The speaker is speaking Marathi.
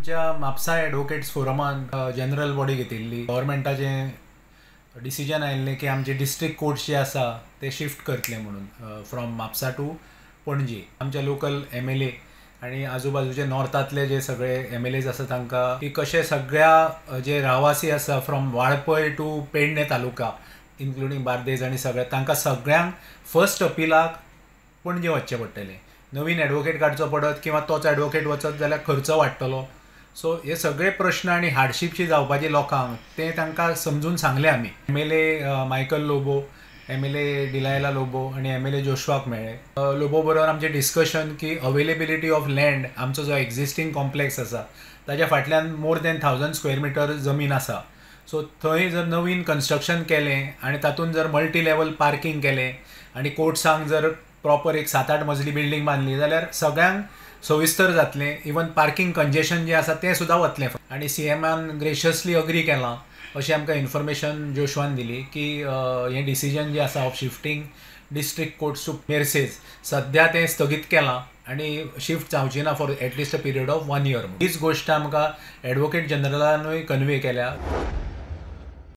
आमच्या म्हापसा एडवोकेट्स फोरमान जनरल बॉडी घेतिल्ली गव्हर्मेंटाचें डिसिजन आयिल्लें की आमचे डिस्ट्रिक्ट कोर्ट्स जे आसा ते शिफ्ट करतले म्हणून फ्रॉम म्हापसा टू पणजी. आमचे लोकल MLA आणि आजूबाजूचे नॉर्थातले जे सगळे MLAs आसा तांकां की कशें सगळ्या जे रावासी आसा from Valpoi to Pernem taluka including Bardez आनी सगळे तांकां सगळ्यांक फर्स्ट अपिलाक पणजे वचचें पडटलें. नवीन एडवोकेट काडचो पडत किंवा तोच एडवोकेट वचत जाल्यार खर्च वाडटलो. सो हे सगळे प्रश्न आनी हार्डशीपची जावपाची लोकांक ते तांकां समजून सांगले आमी. MLA Michael Lobo, MLA Delilah Lobo आनी MLA जोशवाक मेळ्ळे. लोबो बरोबर आमचें डिस्कशन की अवेलेबिलिटी ऑफ लँड आमचो जो एक्झिस्टींग कॉम्प्लेक्स आसा ताच्या फाटल्यान मोर दॅन 1000 स्क्वेअर मिटर जमीन आसा. सो थंय जर नवीन कन्स्ट्रक्शन केलें आनी तातूंत जर मल्टी लेवल पार्किंग केलें आनी कोर्ट्सांक जर प्रॉपर एक 7-8 मजली बिल्डींग बांदली जाल्यार सगळ्यांक सविस्तर जातलें. इवन पार्किंग कंजेशन जें आसा तें सुद्दां वतलें. आनी CMान ग्रेशियसली अग्री केलां अशी आमकां इन्फॉर्मेशन जोशवान दिली की हें डिसिजन जें आसा of shifting district courts to Merces सद्या तें स्थगीत केलां आनी शिफ्ट जावची ना for at least a period of 1 year. हीच गोश्ट आमकां एडवोकेट जनरलानूय कन्वे केल्या.